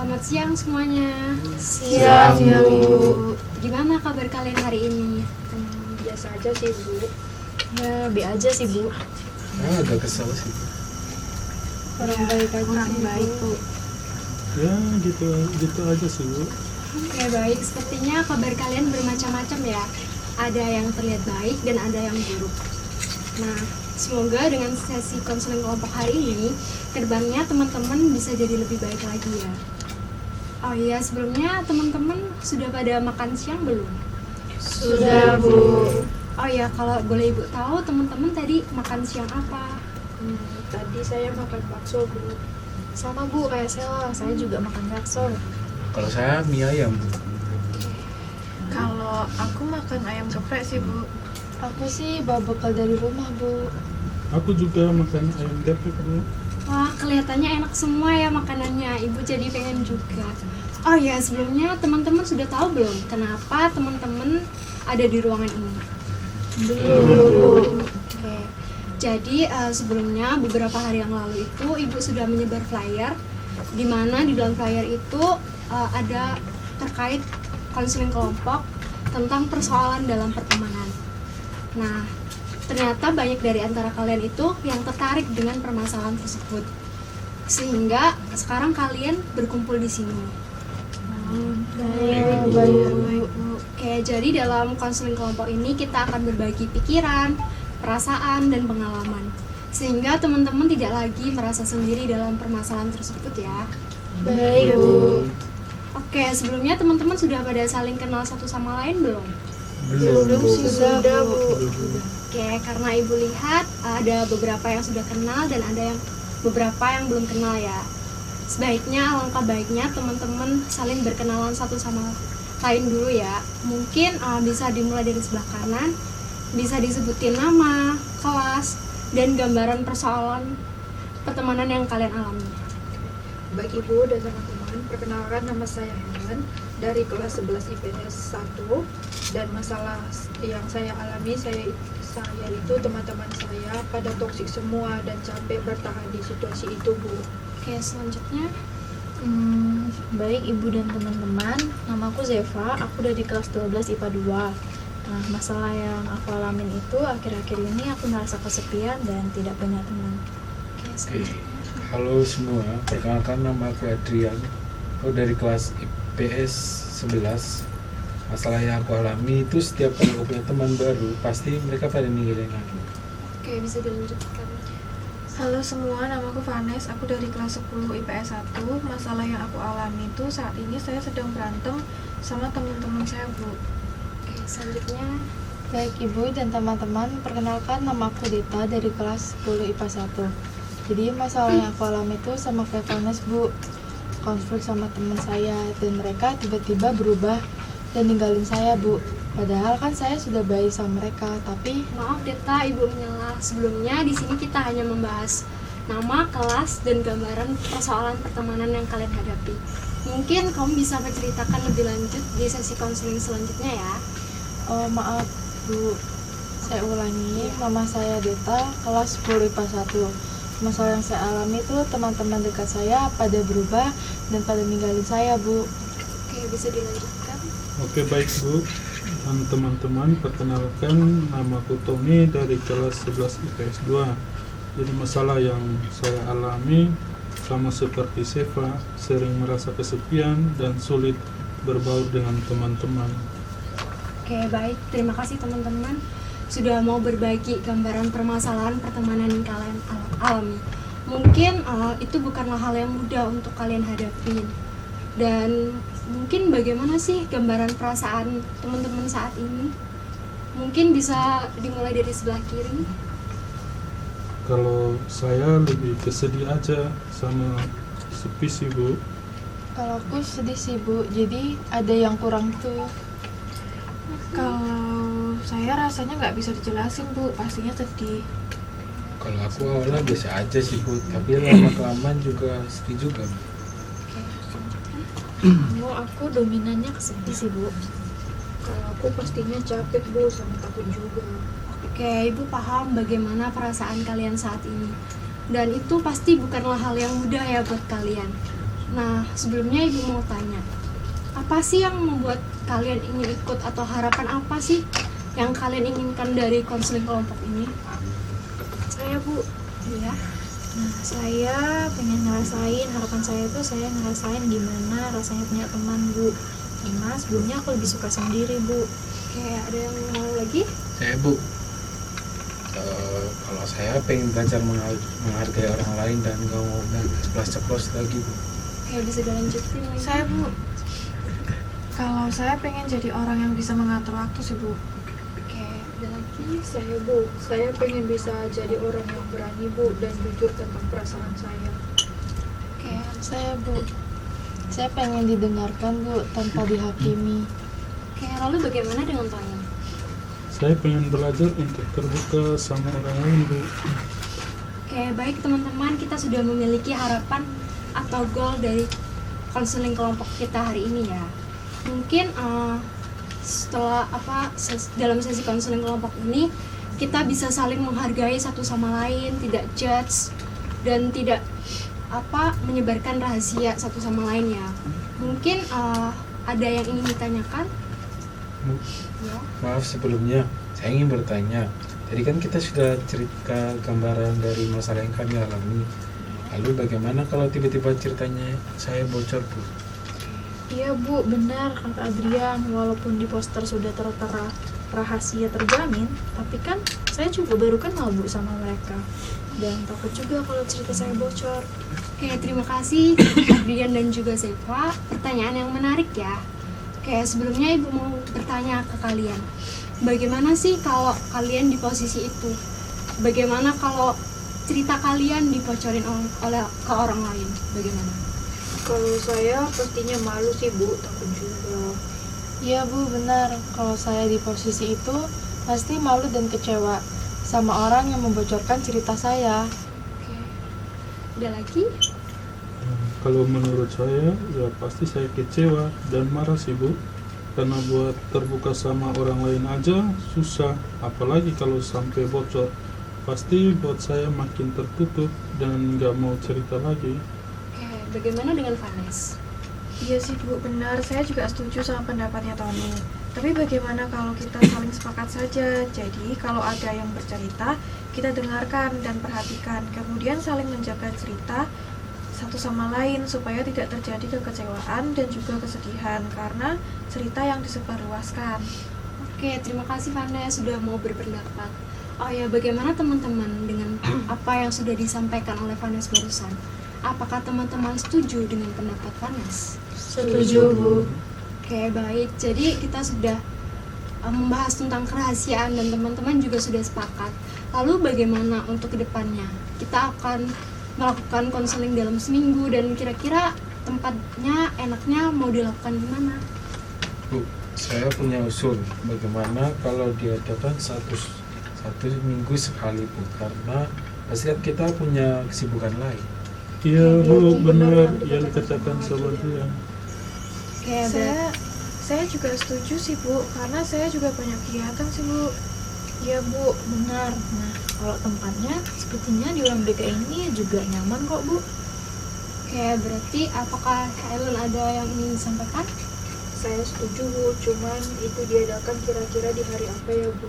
Selamat siang semuanya. Siang, Bu. Gimana kabar kalian hari ini? Biasa aja sih, Bu. Ya, B aja sih, Bu. Agak kesel sih. Kurang baik aja Kurang sih, baik, Bu. Ya gitu aja sih, Bu. Oke, baik. Sepertinya kabar kalian bermacam-macam ya. Ada yang terlihat baik dan ada yang buruk. Nah, semoga dengan sesi konseling kelompok hari ini, kedepannya teman-teman bisa jadi lebih baik lagi ya. Oh iya, sebelumnya teman-teman sudah pada makan siang belum? Sudah, Bu. Oh iya, kalau boleh Ibu tahu teman-teman tadi makan siang apa? Tadi saya makan bakso, Bu. Sama, Bu, kayak saya juga makan bakso. Kalau saya mie ayam, Bu. Kalau aku makan ayam geprek sih, Bu. Aku sih bawa bekal dari rumah, Bu. Aku juga makan ayam geprek, Bu. Wah, kelihatannya enak semua ya makanannya. Ibu jadi pengen juga. Oh ya, sebelumnya teman-teman sudah tahu belum kenapa teman-teman ada di ruangan ini? Belum. Oke. Jadi sebelumnya beberapa hari yang lalu itu Ibu sudah menyebar flyer di mana di dalam flyer itu ada terkait konseling kelompok tentang persoalan dalam pertemanan. Nah, ternyata banyak dari antara kalian itu yang tertarik dengan permasalahan tersebut, sehingga sekarang kalian berkumpul di sini. Baik, Bu. Oke, jadi dalam konseling kelompok ini kita akan berbagi pikiran, perasaan, dan pengalaman, sehingga teman-teman tidak lagi merasa sendiri dalam permasalahan tersebut ya. Baik, Bu. Oke, sebelumnya teman-teman sudah pada saling kenal satu sama lain belum? Belum, Bu. Sudah, Bu. Oke, karena Ibu lihat ada beberapa yang sudah kenal dan ada yang beberapa yang belum kenal ya. Sebaiknya, alangkah baiknya teman-teman saling berkenalan satu sama lain dulu ya. Mungkin bisa dimulai dari sebelah kanan, bisa disebutin nama, kelas, dan gambaran persoalan pertemanan yang kalian alami. Baik Ibu dan teman-teman, perkenalkan nama saya Helen dari kelas 11 IPS 1, dan masalah yang saya alami, saya itu teman-teman saya pada toksik semua dan capek bertahan di situasi itu, Bu. Oke, selanjutnya Baik, Ibu dan teman-teman. Namaku Zeva, aku dari kelas 12 IPA 2. Nah, masalah yang aku alamin itu akhir-akhir ini aku merasa kesepian dan tidak punya teman. Oke, Oke. selanjutnya. Halo semua, perkenalkan nama aku Adrian. Aku dari kelas IPS 11. Masalah yang aku alami itu setiap kali aku punya teman baru, pasti mereka pada ninggalin aku. Oke, bisa dilanjutkan. Halo semua, namaku Vanes, aku dari kelas 10 IPS 1. Masalah yang aku alami itu saat ini saya sedang berantem sama teman-teman saya, Bu. Oke, selanjutnya. Baik, Ibu dan teman-teman, perkenalkan nama aku Dita dari kelas 10 IPA 1. Jadi masalah yang aku alami itu sama kayak Vanessa, Bu. Konflik sama teman saya dan mereka tiba-tiba berubah dan ninggalin saya, Bu. Padahal kan saya sudah baik sama mereka, tapi Maaf Deta, Ibu menyela. Sebelumnya di sini kita hanya membahas nama, kelas, dan gambaran persoalan pertemanan yang kalian hadapi. Mungkin kamu bisa menceritakan lebih lanjut di sesi konseling selanjutnya ya. oh maaf, Bu. Saya ulangi, nama saya Deta, kelas 10 IPA 1. Masalah yang saya alami itu teman-teman dekat saya pada berubah dan pada ninggalin saya, Bu. Oke, bisa dilanjutkan. Oke, baik, Bu. Dan teman-teman, perkenalkan namaku Tommy dari kelas 11 IPS 2. Jadi masalah yang saya alami sama seperti Seva, sering merasa kesepian dan sulit berbaur dengan teman-teman. Oke, baik. Terima kasih teman-teman sudah mau berbagi gambaran permasalahan pertemanan yang kalian alami. Mungkin itu bukanlah hal yang mudah untuk kalian hadapin. Dan mungkin bagaimana sih gambaran perasaan teman-teman saat ini? Mungkin bisa dimulai dari sebelah kiri. Kalau saya lebih kesedih aja sama sepi sih, Bu. Kalau aku sedih sih, Bu. Jadi ada yang kurang tuh. Kalau saya rasanya nggak bisa dijelasin, Bu. Pastinya sedih. Kalau aku awalnya biasa aja sih, Bu. Tapi lama-kelamaan juga sedih juga, Bu. Oh, aku dominannya kesepi sih, Bu. Kalau aku pastinya capek, Bu, sama takut juga. Oke, Ibu paham bagaimana perasaan kalian saat ini. Dan itu pasti bukanlah hal yang mudah ya buat kalian. Nah, sebelumnya ibu mau tanya, apa sih yang membuat kalian ingin ikut atau harapan apa sih yang kalian inginkan dari konseling kelompok ini? Saya Bu, Ya, nah saya pengen ngerasain, harapan saya itu saya ngerasain gimana rasanya punya teman Bu. Karena sebelumnya aku lebih suka sendiri Bu. kayak ada yang mau lagi? Saya Bu, kalau saya pengen belajar menghargai orang lain dan gak mau ceplos-ceplos lagi Bu. Kayak bisa dilanjutin lagi. Saya Bu, kalau saya pengen jadi orang yang bisa mengatur waktu sih Bu. Kayak ada lagi. Saya Bu, saya pengen bisa jadi orang yang berani Bu dan jujur tentang perasaan saya. Kayak Saya Bu, saya pengen didengarkan Bu tanpa dihakimi. lalu bagaimana dengan Tonya? Saya pengen belajar untuk terbuka sama orang lain Bu. Baik teman-teman, kita sudah memiliki harapan atau goal dari konseling kelompok kita hari ini ya. Mungkin setelah dalam sesi konseling kelompok ini kita bisa saling menghargai satu sama lain, tidak judge dan tidak menyebarkan rahasia satu sama lain ya. Mungkin ada yang ingin ditanyakan? Bu, Ya. maaf sebelumnya, saya ingin bertanya. Tadi kan kita sudah cerita gambaran dari masalah yang kami alami. Lalu bagaimana kalau tiba-tiba ceritanya saya bocor Bu? Iya Bu, benar kata Adrian. Walaupun di poster sudah tertera rahasia terjamin, tapi kan saya juga baru kenal Bu sama mereka. Dan takut juga kalau cerita saya bocor. Terima kasih Adrian dan juga Zepa. Pertanyaan yang menarik ya. Sebelumnya Ibu mau bertanya ke kalian. Bagaimana sih kalau kalian di posisi itu? Bagaimana kalau cerita kalian dibocorin oleh ke orang lain? Bagaimana? Kalau saya pastinya malu sih Bu, takut juga. Iya Bu, benar. Kalau saya di posisi itu pasti malu dan kecewa sama orang yang membocorkan cerita saya. Ada lagi? Kalau menurut saya, ya pasti saya kecewa dan marah sih Bu. Karena buat terbuka sama orang lain aja susah, apalagi kalau sampai bocor. Pasti buat saya makin tertutup dan nggak mau cerita lagi. Bagaimana dengan Vanes? Iya sih Bu, benar. Saya juga setuju sama pendapatnya Tony. Tapi bagaimana kalau kita saling sepakat saja? Jadi kalau ada yang bercerita, kita dengarkan dan perhatikan. Kemudian saling menjaga cerita satu sama lain supaya tidak terjadi kekecewaan dan juga kesedihan karena cerita yang disebarluaskan. Terima kasih Vanes sudah mau berpendapat. Bagaimana teman-teman dengan apa yang sudah disampaikan oleh Vanes barusan? Apakah teman-teman setuju dengan pendapat Vanes? Setuju Bu. Baik. Jadi kita sudah membahas tentang kerahasiaan dan teman-teman juga sudah sepakat. Lalu bagaimana untuk kedepannya? Kita akan melakukan konseling dalam seminggu dan kira-kira tempatnya enaknya mau dilakukan di mana? Bu, saya punya usul. Bagaimana kalau diadakan satu minggu sekali Bu? Karena pasti kan kita punya kesibukan lain. Iya Bu, benar yang dikatakan sobat dia. Saya juga setuju sih Bu, karena saya juga banyak kegiatan sih Bu. Iya Bu, benar. Nah, kalau tempatnya sepertinya di ruang BK ini juga nyaman kok Bu. Berarti apakah Helen ada yang ingin disampaikan? Saya setuju Bu, cuman itu diadakan kira-kira di hari apa ya Bu?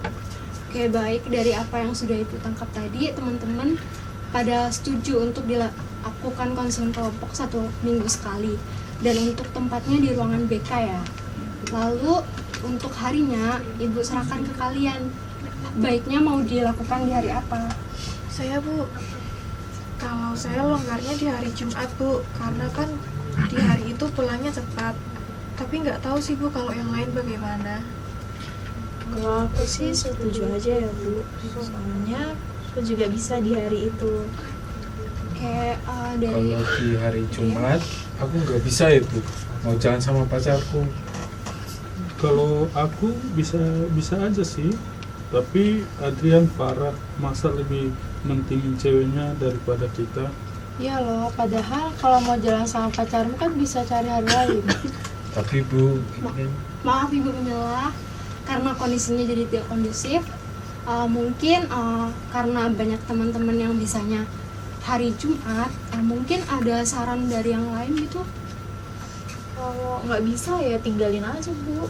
Baik, dari apa yang sudah Ibu tangkap tadi, teman-teman pada setuju untuk dilakukan konseling kelompok 1 minggu sekali. Dan untuk tempatnya di ruangan BK ya. Lalu untuk harinya Ibu serahkan ke kalian. Baiknya mau dilakukan di hari apa? Saya Bu, kalau saya longgarnya di hari Jumat Bu, karena kan di hari itu pulangnya cepat. Tapi nggak tahu sih Bu kalau yang lain bagaimana. Kalau aku sih setuju aja ya Bu. Soalnya aku juga bisa di hari itu. Dari Kalau di hari Jumat, aku nggak bisa itu. Mau jalan sama pacarku. Kalau aku bisa aja sih. Tapi Adrian parah, masa lebih mentingin ceweknya daripada kita. Iya loh, padahal kalau mau jalan sama pacarmu kan bisa cari hari lain. Tapi Bu, ini maaf Ibu menyalah karena kondisinya jadi tidak kondusif. Mungkin karena banyak teman-teman yang bisanya hari Jumat, mungkin ada saran dari yang lain gitu? Kalau nggak bisa ya tinggalin aja Bu.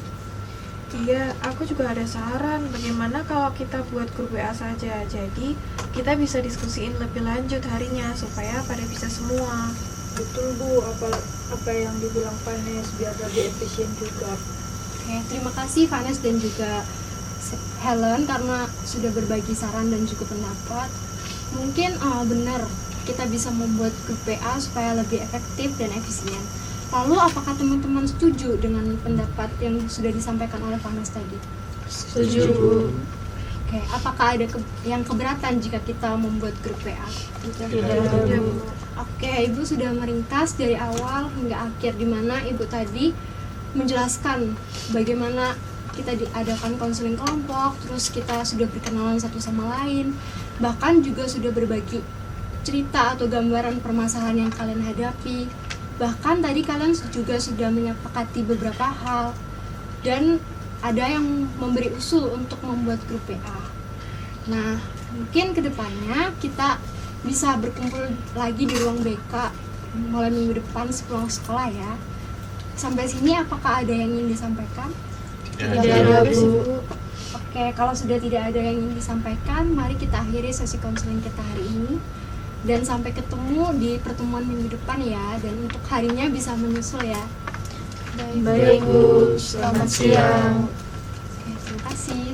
Iya, aku juga ada saran. Bagaimana kalau kita buat grup WA saja? Jadi kita bisa diskusiin lebih lanjut harinya supaya pada bisa semua. Betul Bu, apa yang dibilang Vanes biar lebih efisien juga. Oke, terima kasih Vanes dan juga Helen karena sudah berbagi saran dan juga pendapat. Mungkin benar kita bisa membuat grup WA supaya lebih efektif dan efisien. Lalu apakah teman-teman setuju dengan pendapat yang sudah disampaikan oleh Vanes tadi? Setuju Bu. Oke, apakah ada yang keberatan jika kita membuat grup WA? Tidak Iya, Bu. Bu. Oke, Ibu sudah meringkas dari awal hingga akhir di mana Ibu tadi menjelaskan bagaimana kita diadakan konseling kelompok, terus kita sudah berkenalan satu sama lain, bahkan juga sudah berbagi cerita atau gambaran permasalahan yang kalian hadapi. Bahkan tadi kalian juga sudah menyepakati beberapa hal dan ada yang memberi usul untuk membuat grup WA. Nah, mungkin kedepannya kita bisa berkumpul lagi di ruang BK mulai minggu depan sepulang sekolah ya. Sampai sini apakah ada yang ingin disampaikan? Tidak ada Bu. Oke, kalau sudah tidak ada yang ingin disampaikan, mari kita akhiri sesi konseling kita hari ini. Dan sampai ketemu di pertemuan minggu depan ya. Dan untuk harinya bisa menyusul ya. Baik Bu. Selamat siang. Oke, terima kasih.